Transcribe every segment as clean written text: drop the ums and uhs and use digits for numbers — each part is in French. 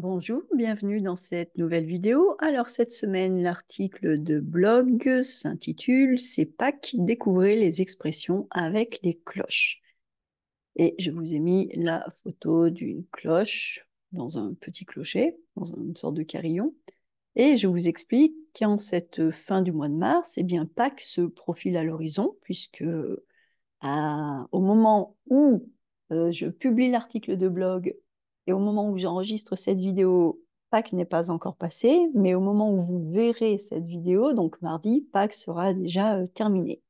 Bonjour, bienvenue dans cette nouvelle vidéo. Alors cette semaine, l'article de blog s'intitule C'est Pâques, découvrez les expressions avec les cloches. Et je vous ai mis la photo d'une cloche dans un petit clocher, dans une sorte de carillon. Et je vous explique qu'en cette fin du mois de mars, eh bien Pâques se profile à l'horizon, puisque au moment où je publie l'article de blog et au moment où j'enregistre cette vidéo, Pâques n'est pas encore passé, mais au moment où vous verrez cette vidéo, donc mardi, Pâques sera déjà terminé.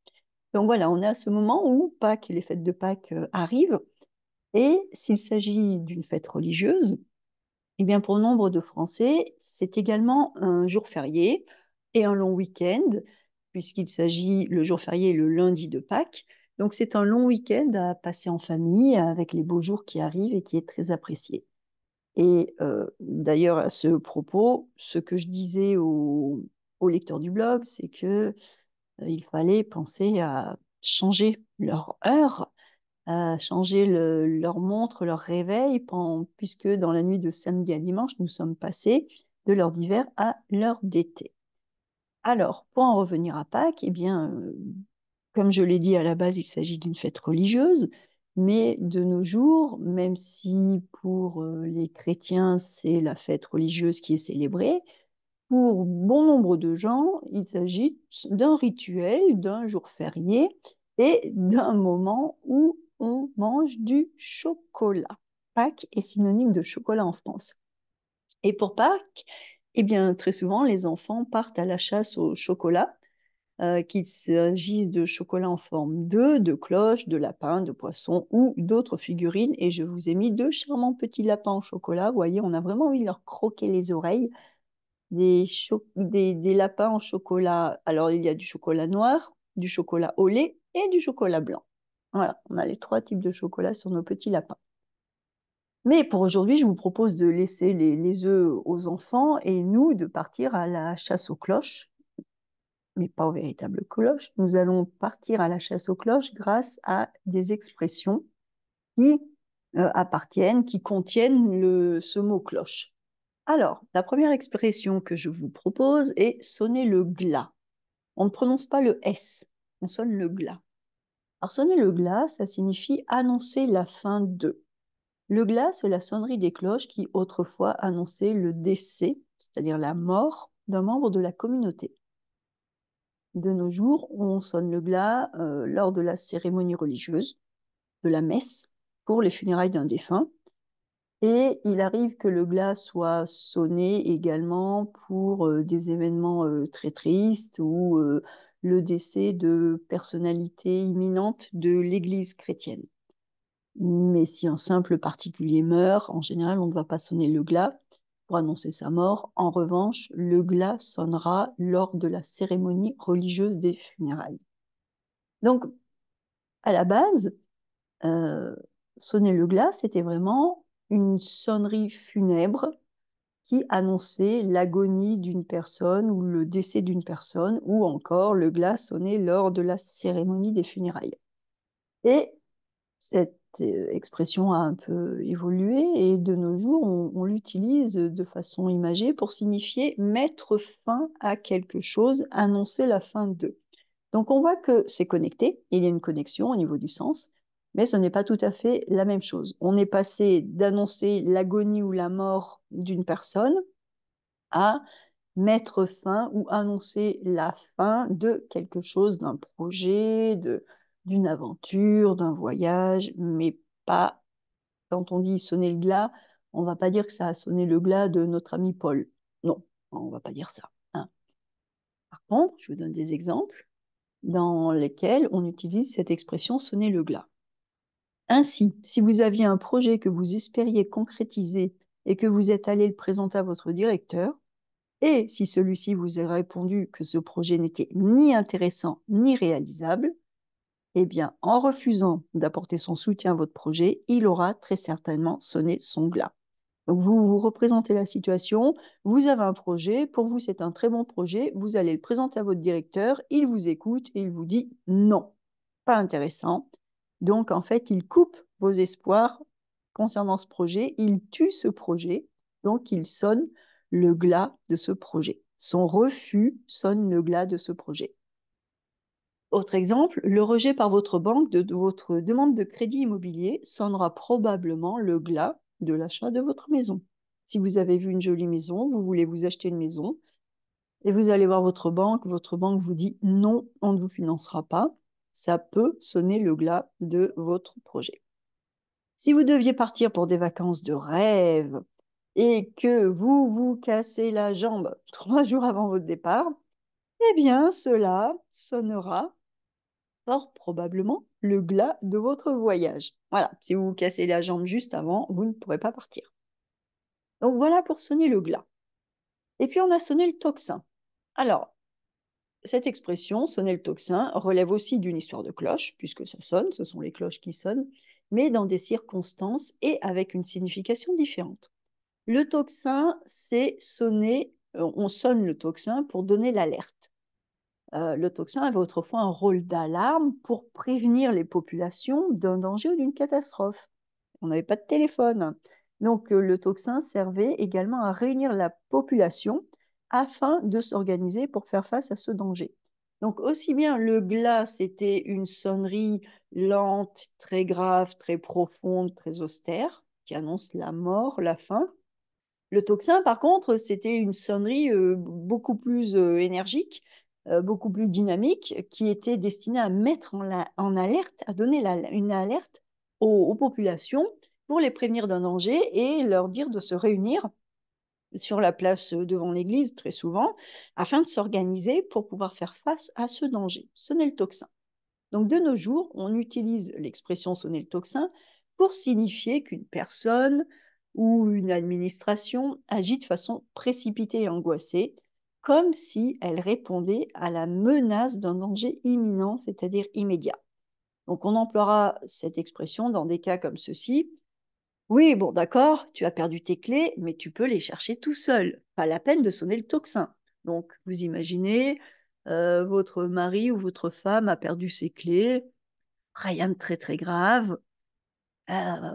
Donc voilà, on est à ce moment où Pâques, les fêtes de Pâques arrivent, et s'il s'agit d'une fête religieuse, eh bien pour nombre de Français, c'est également un jour férié et un long week-end, puisqu'il s'agit, le jour férié est le lundi de Pâques. Donc c'est un long week-end à passer en famille avec les beaux jours qui arrivent et qui est très apprécié. Et d'ailleurs, à ce propos, ce que je disais aux lecteurs du blog, c'est que il fallait penser à changer leur heure, à changer leur montre, leur réveil, puisque dans la nuit de samedi à dimanche, nous sommes passés de l'heure d'hiver à l'heure d'été. Alors, pour en revenir à Pâques, eh bien, comme je l'ai dit à la base, il s'agit d'une fête religieuse, mais de nos jours, même si pour les chrétiens, c'est la fête religieuse qui est célébrée, pour bon nombre de gens, il s'agit d'un rituel, d'un jour férié et d'un moment où on mange du chocolat. Pâques est synonyme de chocolat en France. Et pour Pâques, eh bien, très souvent, les enfants partent à la chasse au chocolat, qu'il s'agisse de chocolat en forme d'œuf, de cloche, de lapin, de poisson ou d'autres figurines. Et je vous ai mis deux charmants petits lapins en chocolat. Vous voyez, on a vraiment envie de leur croquer les oreilles. Des lapins en chocolat. Alors, il y a du chocolat noir, du chocolat au lait et du chocolat blanc. Voilà, on a les trois types de chocolat sur nos petits lapins. Mais pour aujourd'hui, je vous propose de laisser les œufs aux enfants et nous de partir à la chasse aux cloches, mais pas aux véritables cloches. Nous allons partir à la chasse aux cloches grâce à des expressions qui appartiennent, qui contiennent ce mot cloche. Alors, la première expression que je vous propose est sonner le glas. On ne prononce pas le S, on sonne le glas. Alors, sonner le glas, ça signifie annoncer la fin de. Le glas, c'est la sonnerie des cloches qui autrefois annonçait le décès, c'est-à-dire la mort d'un membre de la communauté. De nos jours, on sonne le glas lors de la cérémonie religieuse, de la messe, pour les funérailles d'un défunt. Et il arrive que le glas soit sonné également pour des événements très tristes ou le décès de personnalités imminentes de l'Église chrétienne. Mais si un simple particulier meurt, en général, on ne va pas sonner le glas pour annoncer sa mort. En revanche, le glas sonnera lors de la cérémonie religieuse des funérailles. Donc, à la base, euh, sonner le glas, c'était vraiment une sonnerie funèbre qui annonçait l'agonie d'une personne ou le décès d'une personne, ou encore le glas sonné lors de la cérémonie des funérailles. Et cette expression a un peu évolué et de nos jours, on l'utilise de façon imagée pour signifier mettre fin à quelque chose, annoncer la fin de. Donc on voit que c'est connecté, il y a une connexion au niveau du sens, mais ce n'est pas tout à fait la même chose. On est passé d'annoncer l'agonie ou la mort d'une personne à mettre fin ou annoncer la fin de quelque chose, d'un projet, d'une aventure, d'un voyage, mais pas, quand on dit sonner le glas, on va pas dire que ça a sonné le glas de notre ami Paul. Non, on va pas dire ça, hein. Par contre, je vous donne des exemples dans lesquels on utilise cette expression sonner le glas. Ainsi, si vous aviez un projet que vous espériez concrétiser et que vous êtes allé le présenter à votre directeur, et si celui-ci vous a répondu que ce projet n'était ni intéressant ni réalisable, eh bien, en refusant d'apporter son soutien à votre projet, il aura très certainement sonné son glas. Donc, vous représentez la situation, vous avez un projet, pour vous c'est un très bon projet, vous allez le présenter à votre directeur, il vous écoute et il vous dit non, pas intéressant. Donc, en fait, il coupe vos espoirs concernant ce projet, il tue ce projet Donc, il sonne le glas de ce projet. Son refus sonne le glas de ce projet. Autre exemple, le rejet par votre banque de votre demande de crédit immobilier sonnera probablement le glas de l'achat de votre maison. Si vous avez vu une jolie maison, vous voulez vous acheter une maison, et vous allez voir votre banque vous dit non, on ne vous financera pas, ça peut sonner le glas de votre projet. Si vous deviez partir pour des vacances de rêve et que vous vous cassez la jambe 3 jours avant votre départ, eh bien, cela sonnera fort probablement le glas de votre voyage. Voilà, si vous vous cassez la jambe juste avant, vous ne pourrez pas partir. Donc voilà pour sonner le glas. Et puis on a sonné le tocsin. Alors, cette expression, sonner le tocsin, relève aussi d'une histoire de cloche, puisque ça sonne, ce sont les cloches qui sonnent, mais dans des circonstances et avec une signification différente. Le tocsin, c'est sonner, on sonne le tocsin pour donner l'alerte. Le tocsin avait autrefois un rôle d'alarme pour prévenir les populations d'un danger ou d'une catastrophe. On n'avait pas de téléphone. Donc, le tocsin servait également à réunir la population afin de s'organiser pour faire face à ce danger. Donc, aussi bien le glas, c'était une sonnerie lente, très grave, très profonde, très austère, qui annonce la mort, la fin. Le tocsin, par contre, c'était une sonnerie beaucoup plus énergique, beaucoup plus dynamique, qui était destinée à mettre en alerte, à donner une alerte aux populations pour les prévenir d'un danger et leur dire de se réunir sur la place devant l'église, très souvent, afin de s'organiser pour pouvoir faire face à ce danger. Sonner le tocsin. Donc, de nos jours, on utilise l'expression sonner le tocsin pour signifier qu'une personne ou une administration agit de façon précipitée et angoissée, comme si elle répondait à la menace d'un danger imminent, c'est-à-dire immédiat. Donc, on emploiera cette expression dans des cas comme ceci. Oui, bon, d'accord, tu as perdu tes clés, mais tu peux les chercher tout seul. Pas la peine de sonner le tocsin. Donc, vous imaginez, votre mari ou votre femme a perdu ses clés, rien de très très grave,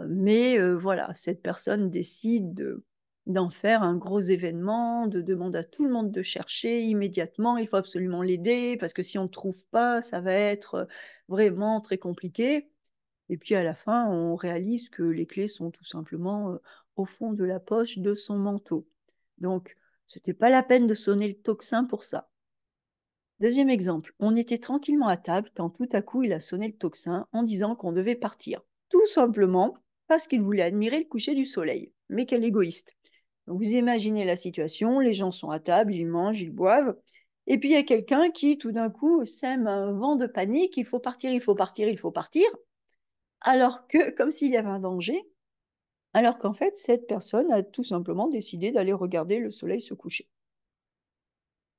mais voilà, cette personne décide d'en faire un gros événement, de demander à tout le monde de chercher immédiatement. Il faut absolument l'aider parce que si on ne trouve pas, ça va être vraiment très compliqué. Et puis à la fin, on réalise que les clés sont tout simplement au fond de la poche de son manteau. Donc, c'était pas la peine de sonner le tocsin pour ça. Deuxième exemple, on était tranquillement à table quand tout à coup il a sonné le tocsin en disant qu'on devait partir. Tout simplement parce qu'il voulait admirer le coucher du soleil. Mais quel égoïste. Donc vous imaginez la situation, les gens sont à table, ils mangent, ils boivent, et puis il y a quelqu'un qui tout d'un coup sème un vent de panique, il faut partir, il faut partir, il faut partir, alors que, comme s'il y avait un danger, alors qu'en fait cette personne a tout simplement décidé d'aller regarder le soleil se coucher.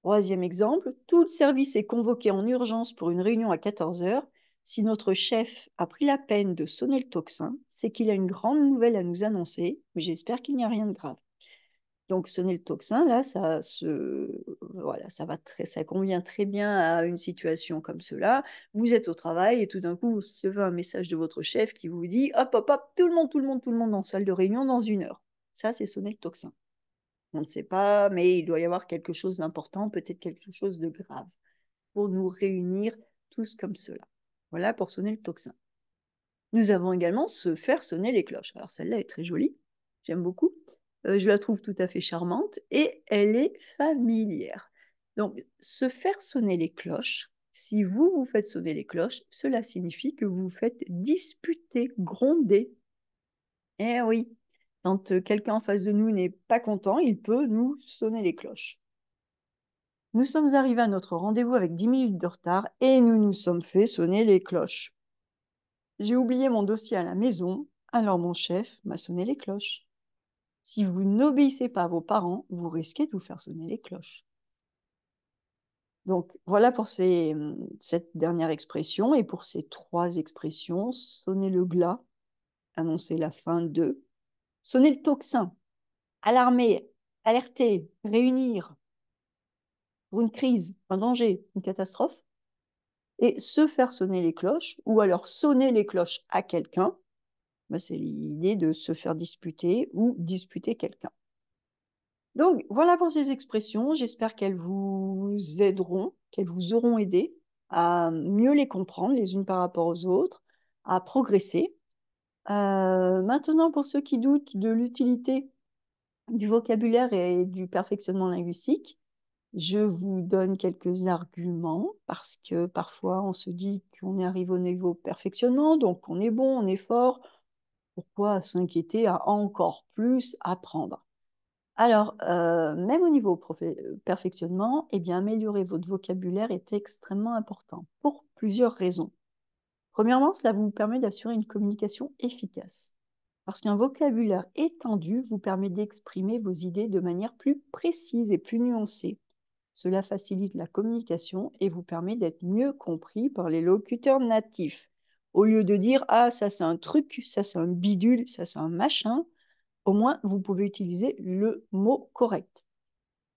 Troisième exemple, tout le service est convoqué en urgence pour une réunion à 14 heures. Si notre chef a pris la peine de sonner le tocsin, c'est qu'il a une grande nouvelle à nous annoncer, mais j'espère qu'il n'y a rien de grave. Donc sonner le tocsin, là, voilà, ça convient très bien à une situation comme cela. Vous êtes au travail et tout d'un coup, vous recevez un message de votre chef qui vous dit, hop, hop, hop, tout le monde, tout le monde, tout le monde en salle de réunion dans 1 heure. Ça, c'est sonner le tocsin. On ne sait pas, mais il doit y avoir quelque chose d'important, peut-être quelque chose de grave, pour nous réunir tous comme cela. Voilà pour sonner le tocsin. Nous avons également se faire sonner les cloches. Alors celle-là est très jolie, j'aime beaucoup. Je la trouve tout à fait charmante et elle est familière. Donc, se faire sonner les cloches, si vous vous faites sonner les cloches, cela signifie que vous vous faites disputer, gronder. Eh oui, quand quelqu'un en face de nous n'est pas content, il peut nous sonner les cloches. Nous sommes arrivés à notre rendez-vous avec 10 minutes de retard et nous nous sommes fait sonner les cloches. J'ai oublié mon dossier à la maison, alors mon chef m'a sonné les cloches. Si vous n'obéissez pas à vos parents, vous risquez de vous faire sonner les cloches. Donc voilà pour cette dernière expression et pour ces 3 expressions, sonner le glas, annoncer la fin de, sonner le tocsin, alarmer, alerter, réunir pour une crise, un danger, une catastrophe, et se faire sonner les cloches, ou alors sonner les cloches à quelqu'un, c'est l'idée de se faire disputer ou disputer quelqu'un. Donc, voilà pour ces expressions. J'espère qu'elles vous aideront, qu'elles vous auront aidé à mieux les comprendre les unes par rapport aux autres, à progresser. Maintenant, pour ceux qui doutent de l'utilité du vocabulaire et du perfectionnement linguistique, je vous donne quelques arguments parce que parfois on se dit qu'on est arrivé au niveau perfectionnement, donc on est bon, on est fort. Pourquoi s'inquiéter à encore plus apprendre? Alors, même au niveau perfectionnement, eh bien, améliorer votre vocabulaire est extrêmement important pour plusieurs raisons. Premièrement, cela vous permet d'assurer une communication efficace. Parce qu'un vocabulaire étendu vous permet d'exprimer vos idées de manière plus précise et plus nuancée. Cela facilite la communication et vous permet d'être mieux compris par les locuteurs natifs. Au lieu de dire ah, ça c'est un truc, ça c'est un bidule, ça c'est un machin, au moins vous pouvez utiliser le mot correct.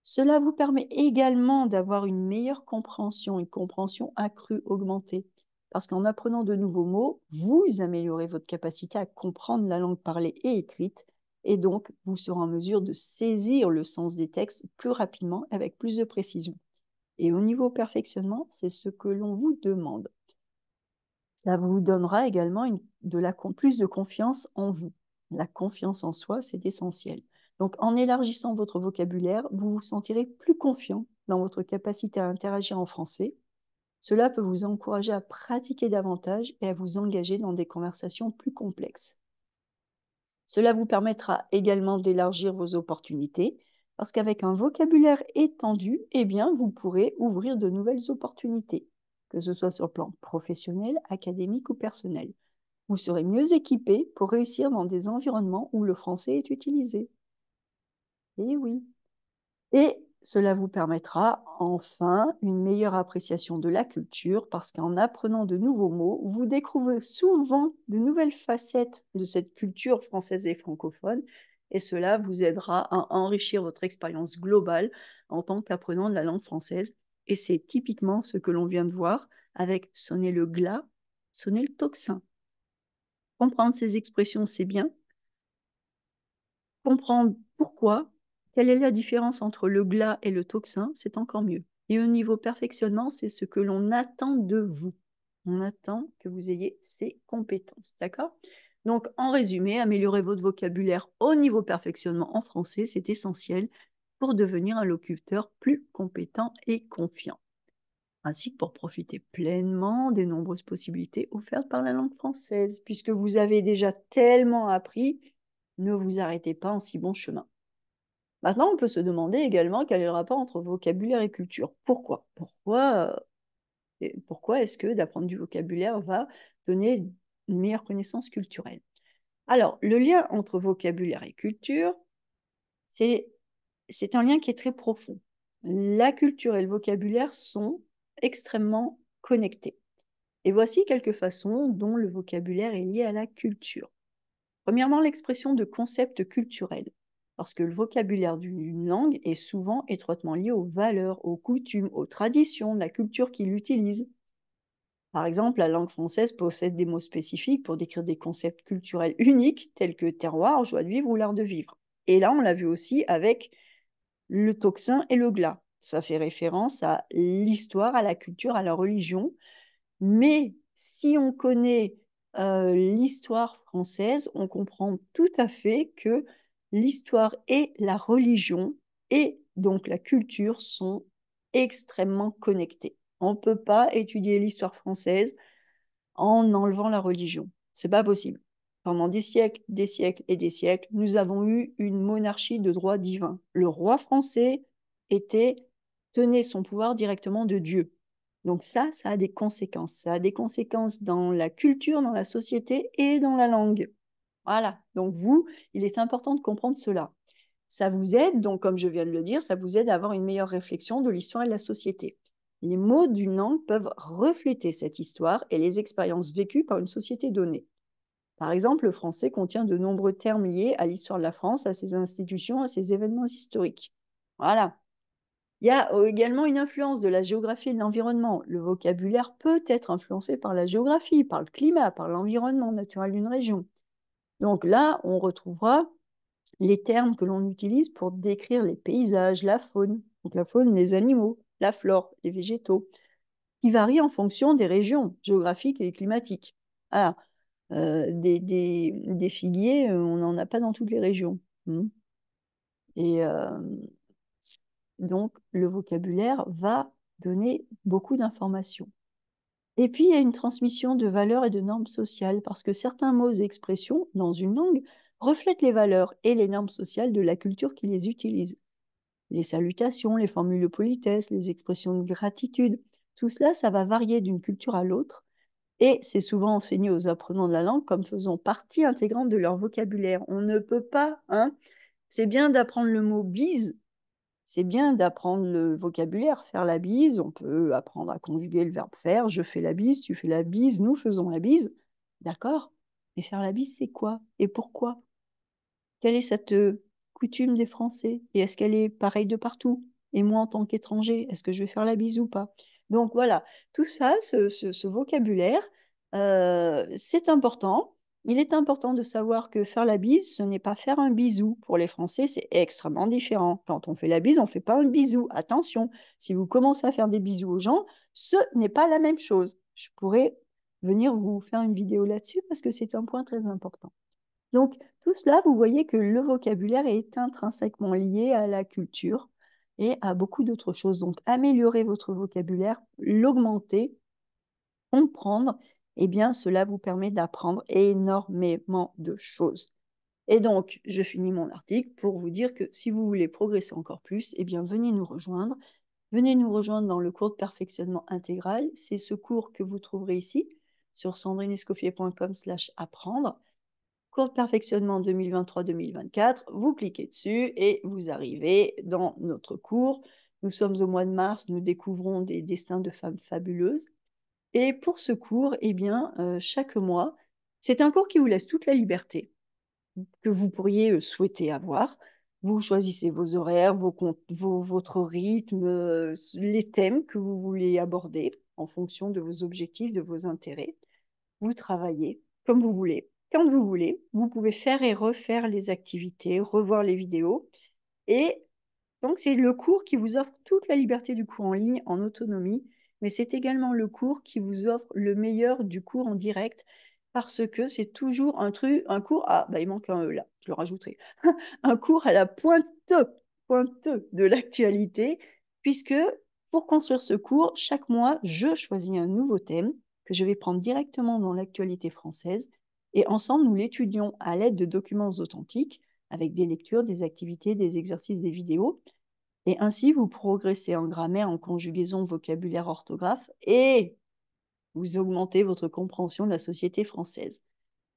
Cela vous permet également d'avoir une meilleure compréhension, une compréhension accrue, augmentée. Parce qu'en apprenant de nouveaux mots, vous améliorez votre capacité à comprendre la langue parlée et écrite, et donc vous serez en mesure de saisir le sens des textes plus rapidement, avec plus de précision. Et au niveau perfectionnement, c'est ce que l'on vous demande. Ça vous donnera également plus de confiance en vous. La confiance en soi, c'est essentiel. Donc, en élargissant votre vocabulaire, vous vous sentirez plus confiant dans votre capacité à interagir en français. Cela peut vous encourager à pratiquer davantage et à vous engager dans des conversations plus complexes. Cela vous permettra également d'élargir vos opportunités, parce qu'avec un vocabulaire étendu, eh bien, vous pourrez ouvrir de nouvelles opportunités, que ce soit sur le plan professionnel, académique ou personnel. Vous serez mieux équipé pour réussir dans des environnements où le français est utilisé. Eh oui. Et cela vous permettra enfin une meilleure appréciation de la culture parce qu'en apprenant de nouveaux mots, vous découvrez souvent de nouvelles facettes de cette culture française et francophone et cela vous aidera à enrichir votre expérience globale en tant qu'apprenant de la langue française. Et c'est typiquement ce que l'on vient de voir avec sonner le glas, sonner le tocsin. Comprendre ces expressions, c'est bien. Comprendre pourquoi, quelle est la différence entre le glas et le tocsin, c'est encore mieux. Et au niveau perfectionnement, c'est ce que l'on attend de vous. On attend que vous ayez ces compétences, d'accord? Donc, en résumé, améliorer votre vocabulaire au niveau perfectionnement en français, c'est essentiel pour devenir un locuteur plus compétent et confiant, ainsi que pour profiter pleinement des nombreuses possibilités offertes par la langue française. Puisque vous avez déjà tellement appris, ne vous arrêtez pas en si bon chemin. Maintenant, on peut se demander également quel est le rapport entre vocabulaire et culture. Pourquoi? Pourquoi est-ce que d'apprendre du vocabulaire va donner une meilleure connaissance culturelle? Alors, le lien entre vocabulaire et culture, c'est un lien qui est très profond. La culture et le vocabulaire sont extrêmement connectés. Et voici quelques façons dont le vocabulaire est lié à la culture. Premièrement, l'expression de concepts culturels, parce que le vocabulaire d'une langue est souvent étroitement lié aux valeurs, aux coutumes, aux traditions, la culture qu'il utilise. Par exemple, la langue française possède des mots spécifiques pour décrire des concepts culturels uniques, tels que terroir, joie de vivre ou l'art de vivre. Et là, on l'a vu aussi avec le tocsin et le glas. Ça fait référence à l'histoire, à la culture, à la religion. Mais si on connaît l'histoire française, on comprend tout à fait que l'histoire et la religion et donc la culture sont extrêmement connectés. On ne peut pas étudier l'histoire française en enlevant la religion. C'est pas possible. Pendant des siècles et des siècles, nous avons eu une monarchie de droit divin. Le roi français tenait son pouvoir directement de Dieu. Donc ça a des conséquences. Ça a des conséquences dans la culture, dans la société et dans la langue. Voilà. Donc vous, il est important de comprendre cela. Ça vous aide, donc comme je viens de le dire, ça vous aide à avoir une meilleure réflexion de l'histoire et de la société. Les mots d'une langue peuvent refléter cette histoire et les expériences vécues par une société donnée. Par exemple, le français contient de nombreux termes liés à l'histoire de la France, à ses institutions, à ses événements historiques. Voilà. Il y a également une influence de la géographie et de l'environnement. Le vocabulaire peut être influencé par la géographie, par le climat, par l'environnement naturel d'une région. Donc là, on retrouvera les termes que l'on utilise pour décrire les paysages, la faune, donc la faune, les animaux, la flore, les végétaux, qui varient en fonction des régions géographiques et climatiques. Voilà, des figuiers, on n'en a pas dans toutes les régions. Mmh. Et donc le vocabulaire va donner beaucoup d'informations. Et puis, il y a une transmission de valeurs et de normes sociales, parce que certains mots et expressions dans une langue reflètent les valeurs et les normes sociales de la culture qui les utilise. Les salutations, les formules de politesse, les expressions de gratitude, tout cela, ça va varier d'une culture à l'autre, et c'est souvent enseigné aux apprenants de la langue comme faisant partie intégrante de leur vocabulaire. On ne peut pas, hein, c'est bien d'apprendre le mot bise, c'est bien d'apprendre le vocabulaire, faire la bise, on peut apprendre à conjuguer le verbe faire, je fais la bise, tu fais la bise, nous faisons la bise. D'accord? Mais faire la bise, c'est quoi? Et pourquoi? Quelle est cette coutume des Français? Et est-ce qu'elle est pareille de partout? Et moi, en tant qu'étranger, est-ce que je vais faire la bise ou pas? Donc voilà, tout ça, ce vocabulaire, c'est important. Il est important de savoir que faire la bise, ce n'est pas faire un bisou. Pour les Français, c'est extrêmement différent. Quand on fait la bise, on ne fait pas un bisou. Attention, si vous commencez à faire des bisous aux gens, ce n'est pas la même chose. Je pourrais venir vous faire une vidéo là-dessus parce que c'est un point très important. Donc, tout cela, vous voyez que le vocabulaire est intrinsèquement lié à la culture et à beaucoup d'autres choses. Donc, améliorer votre vocabulaire, l'augmenter, comprendre, eh bien, cela vous permet d'apprendre énormément de choses. Et donc, je finis mon article pour vous dire que si vous voulez progresser encore plus, eh bien, venez nous rejoindre. Venez nous rejoindre dans le cours de perfectionnement intégral. C'est ce cours que vous trouverez ici sur sandrinescoffier.com/apprendre. Cours de perfectionnement 2023-2024, vous cliquez dessus et vous arrivez dans notre cours. Nous sommes au mois de mars, nous découvrons des destins de femmes fabuleuses. Et pour ce cours, eh bien, chaque mois, c'est un cours qui vous laisse toute la liberté que vous pourriez souhaiter avoir. Vous choisissez vos horaires, votre rythme, les thèmes que vous voulez aborder en fonction de vos objectifs, de vos intérêts. Vous travaillez comme vous voulez, quand vous voulez. Vous pouvez faire et refaire les activités, revoir les vidéos. Et donc, c'est le cours qui vous offre toute la liberté du cours en ligne, en autonomie, mais c'est également le cours qui vous offre le meilleur du cours en direct, parce que c'est toujours un cours, ah, bah, il manque un E là, je le rajouterai, un cours à la pointe de l'actualité, puisque pour construire ce cours, chaque mois, je choisis un nouveau thème que je vais prendre directement dans l'actualité française, et ensemble, nous l'étudions à l'aide de documents authentiques, avec des lectures, des activités, des exercices, des vidéos. Et ainsi, vous progressez en grammaire, en conjugaison, vocabulaire, orthographe, et vous augmentez votre compréhension de la société française.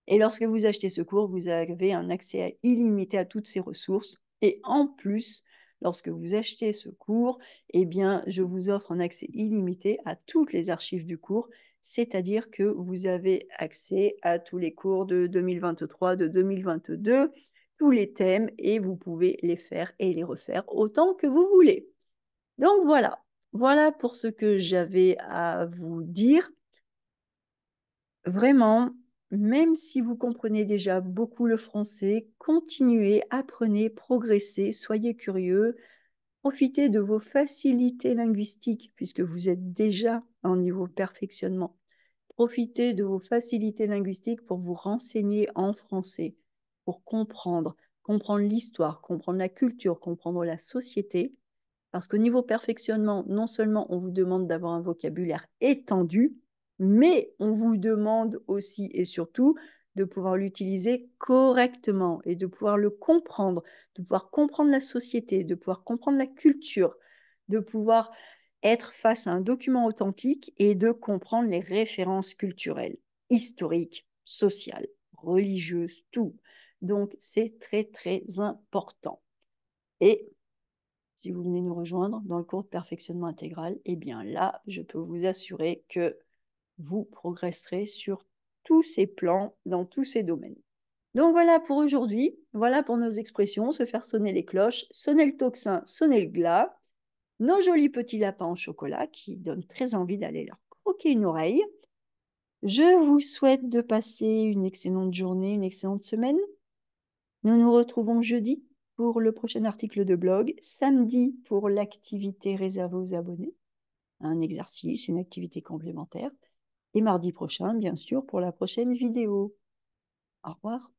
Et lorsque vous achetez ce cours, vous avez un accès illimité à toutes ces ressources. Et en plus, lorsque vous achetez ce cours, eh bien, je vous offre un accès illimité à toutes les archives du cours, c'est-à-dire que vous avez accès à tous les cours de 2023, de 2022, tous les thèmes, et vous pouvez les faire et les refaire autant que vous voulez. Donc voilà, voilà pour ce que j'avais à vous dire. Vraiment, même si vous comprenez déjà beaucoup le français, continuez, apprenez, progressez, soyez curieux, profitez de vos facilités linguistiques puisque vous êtes déjà en niveau perfectionnement. Profitez de vos facilités linguistiques pour vous renseigner en français, pour comprendre l'histoire, comprendre la culture, comprendre la société. Parce qu'au niveau perfectionnement, non seulement on vous demande d'avoir un vocabulaire étendu, mais on vous demande aussi et surtout de pouvoir l'utiliser correctement et de pouvoir le comprendre, de pouvoir comprendre la société, de pouvoir comprendre la culture, de pouvoir être face à un document authentique et de comprendre les références culturelles, historiques, sociales, religieuses, tout. Donc, c'est très, très important. Et si vous venez nous rejoindre dans le cours de perfectionnement intégral, eh bien là, je peux vous assurer que vous progresserez sur tous ces plans, dans tous ces domaines. Donc voilà pour aujourd'hui, voilà pour nos expressions, se faire sonner les cloches, sonner le tocsin, sonner le glas, nos jolis petits lapins en chocolat qui donnent très envie d'aller leur croquer une oreille. Je vous souhaite de passer une excellente journée, une excellente semaine. Nous nous retrouvons jeudi pour le prochain article de blog, samedi pour l'activité réservée aux abonnés, un exercice, une activité complémentaire, et mardi prochain, bien sûr, pour la prochaine vidéo. Au revoir.